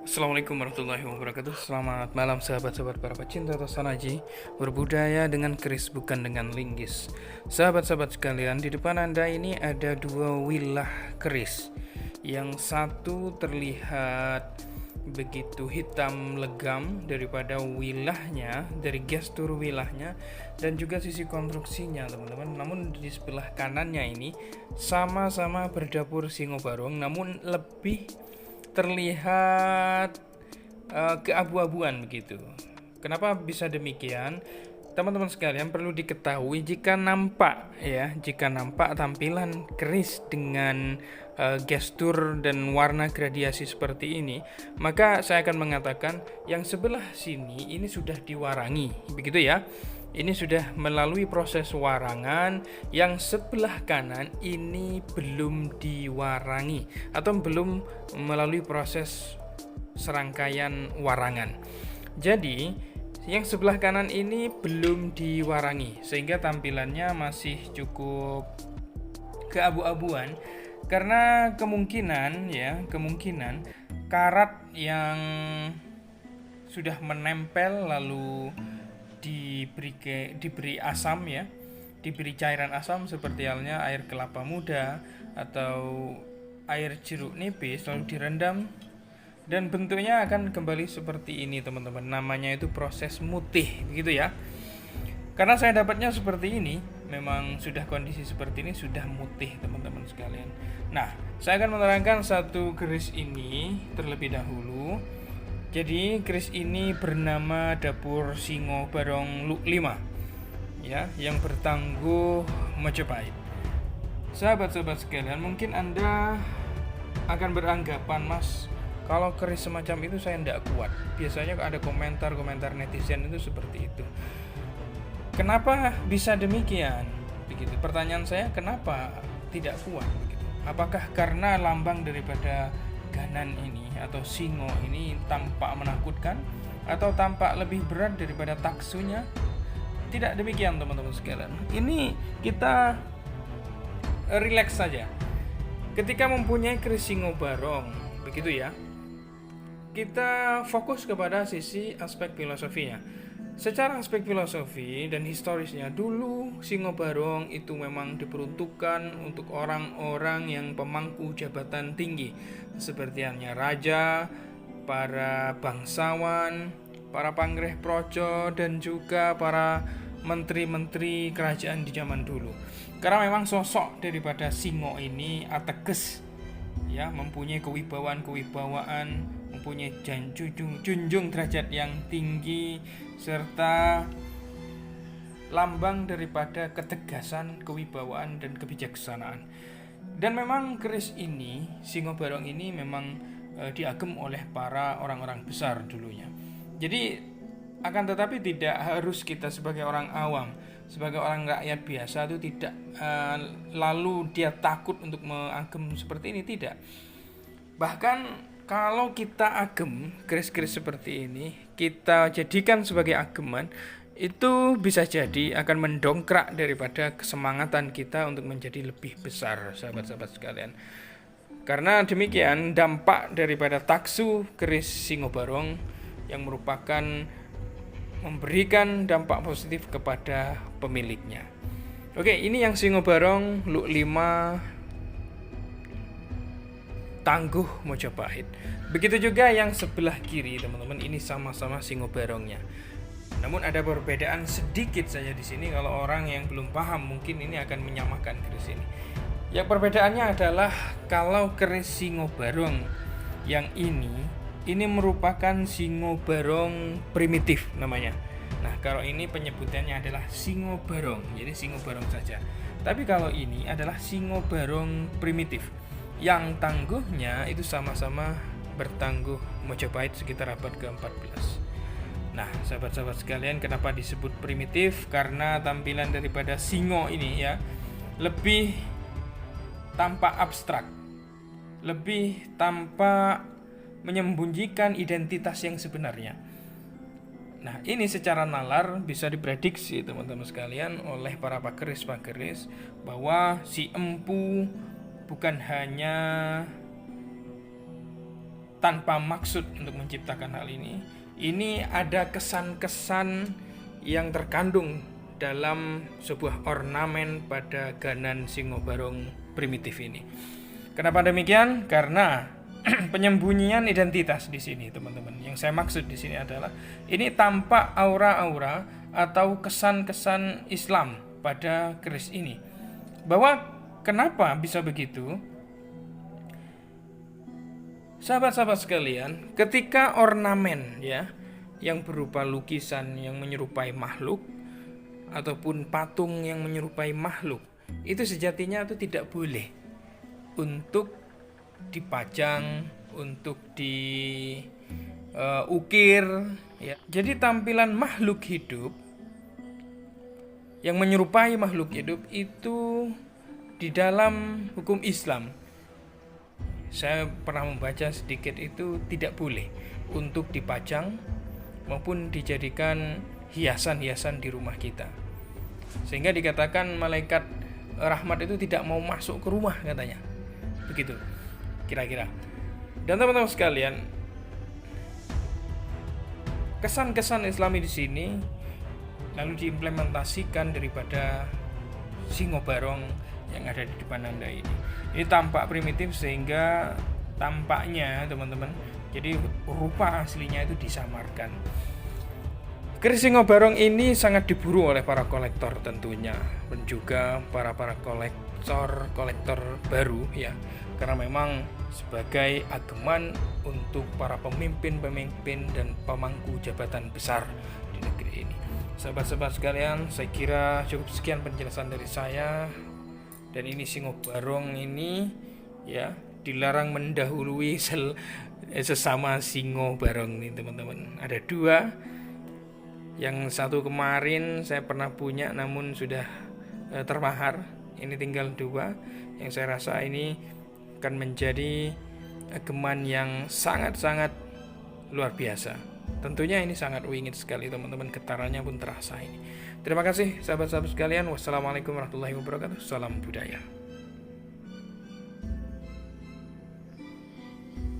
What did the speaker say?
Assalamualaikum warahmatullahi wabarakatuh. Selamat malam sahabat-sahabat para pecinta tasanaji, berbudaya dengan keris bukan dengan linggis. Sahabat-sahabat sekalian, di depan Anda ini ada dua wilah keris. Yang satu terlihat begitu hitam legam daripada wilahnya, dari gestur wilahnya dan juga sisi konstruksinya, teman-teman. Namun di sebelah kanannya ini sama-sama berdapur Singobarong, namun lebih terlihat keabu-abuan begitu. Kenapa bisa demikian? Teman-teman sekalian, perlu diketahui jika nampak tampilan keris dengan gestur dan warna gradiasi seperti ini, maka saya akan mengatakan yang sebelah sini ini sudah diwarangi, begitu ya. Ini sudah melalui proses warangan, yang sebelah kanan ini belum diwarangi atau belum melalui proses serangkaian warangan. Jadi, yang sebelah kanan ini belum diwarangi sehingga tampilannya masih cukup keabu-abuan karena kemungkinan karat yang sudah menempel lalu diberi asam ya, diberi cairan asam seperti halnya air kelapa muda atau air jeruk nipis lalu direndam dan bentuknya akan kembali seperti ini, teman-teman. Namanya itu proses mutih, begitu ya. Karena saya dapatnya seperti ini, memang sudah kondisi seperti ini sudah mutih, teman-teman sekalian. Nah, saya akan menerangkan satu keris ini terlebih dahulu. Jadi keris ini bernama Dapur Singobarong 5 ya, yang bertangguh Majapahit. Sahabat-sahabat sekalian, mungkin Anda akan beranggapan, Mas, kalau keris semacam itu saya tidak kuat. Biasanya ada komentar-komentar netizen itu seperti itu. Kenapa bisa demikian? Begitu. Pertanyaan saya, kenapa tidak kuat begitu? Apakah karena lambang daripada ganan ini atau singo ini tampak menakutkan atau tampak lebih berat daripada taksunya? Tidak demikian, teman-teman sekalian. Ini kita relax saja. Ketika mempunyai keris Singobarong, begitu ya, kita fokus kepada sisi aspek filosofinya. Secara aspek filosofi dan historisnya, dulu Singobarong itu memang diperuntukkan untuk orang-orang yang pemangku jabatan tinggi, seperti halnya raja, para bangsawan, para pangreh projo, dan juga para menteri-menteri kerajaan di zaman dulu. Karena memang sosok daripada Singo ini ateges ya, mempunyai kewibawaan, mempunyai junjung derajat yang tinggi serta lambang daripada ketegasan, kewibawaan dan kebijaksanaan. Dan memang keris ini, Singobarong ini memang diagem oleh para orang-orang besar dulunya. Jadi akan tetapi tidak harus kita sebagai orang awam, sebagai orang rakyat biasa itu tidak lalu dia takut untuk mengagem seperti ini, tidak. Bahkan kalau kita agem keris-keris seperti ini, kita jadikan sebagai ageman, itu bisa jadi akan mendongkrak daripada kesemangatan kita untuk menjadi lebih besar, sahabat-sahabat sekalian. Karena demikian, dampak daripada taksu keris Singobarong yang merupakan memberikan dampak positif kepada pemiliknya. Oke, ini yang Singobarong 5 Tangguh Majapahit. Begitu juga yang sebelah kiri, teman-teman, ini sama-sama Singobarongnya. Namun ada perbedaan sedikit saja di sini. Kalau orang yang belum paham mungkin ini akan menyamakan keris ini. Yang perbedaannya adalah kalau keris Singobarong yang ini merupakan Singobarong primitif namanya. Nah, kalau ini penyebutannya adalah Singobarong, jadi Singobarong saja. Tapi kalau ini adalah Singobarong primitif, yang tangguhnya itu sama-sama bertangguh Majapahit sekitar abad ke-14. Nah, sahabat-sahabat sekalian, kenapa disebut primitif? Karena tampilan daripada singo ini ya lebih tampak abstrak, lebih tampak menyembunyikan identitas yang sebenarnya. Nah, ini secara nalar bisa diprediksi, teman-teman sekalian, oleh para pakeris-pakeris bahwa si empu bukan hanya tanpa maksud untuk menciptakan hal ini. Ini ada kesan-kesan yang terkandung dalam sebuah ornamen pada ganan singo barong primitif ini. Kenapa demikian? Karena penyembunyian identitas di sini, teman-teman. Yang saya maksud di sini adalah ini tampak aura-aura atau kesan-kesan Islam pada keris ini. Bahwa kenapa bisa begitu? Sahabat-sahabat sekalian, ketika ornamen ya yang berupa lukisan yang menyerupai makhluk ataupun patung yang menyerupai makhluk, itu sejatinya itu tidak boleh untuk dipajang, untuk diukir ya. Jadi tampilan makhluk hidup yang menyerupai makhluk hidup itu di dalam hukum Islam, saya pernah membaca sedikit, itu tidak boleh untuk dipajang maupun dijadikan hiasan-hiasan di rumah kita. Sehingga dikatakan malaikat rahmat itu tidak mau masuk ke rumah katanya. Begitu kira-kira. Dan teman-teman sekalian, kesan-kesan Islami di sini lalu diimplementasikan daripada singo barong yang ada di depan Anda ini. Ini tampak primitif sehingga tampaknya teman-teman, jadi rupa aslinya itu disamarkan. Keris singo barong ini sangat diburu oleh para kolektor tentunya, dan juga para kolektor baru ya, karena memang sebagai ageman untuk para pemimpin dan pemangku jabatan besar di negeri ini. Sahabat-sahabat sekalian, saya kira cukup sekian penjelasan dari saya. Dan ini singo barong ini ya dilarang mendahului sesama singo barong nih teman-teman. Ada dua. Yang satu kemarin saya pernah punya namun sudah termahar. Ini tinggal dua. Yang saya rasa ini akan menjadi ageman yang sangat-sangat luar biasa. Tentunya ini sangat wingit sekali teman-teman, getarannya pun terasa ini. Terima kasih sahabat-sahabat sekalian. Wassalamualaikum warahmatullahi wabarakatuh. Salam budaya.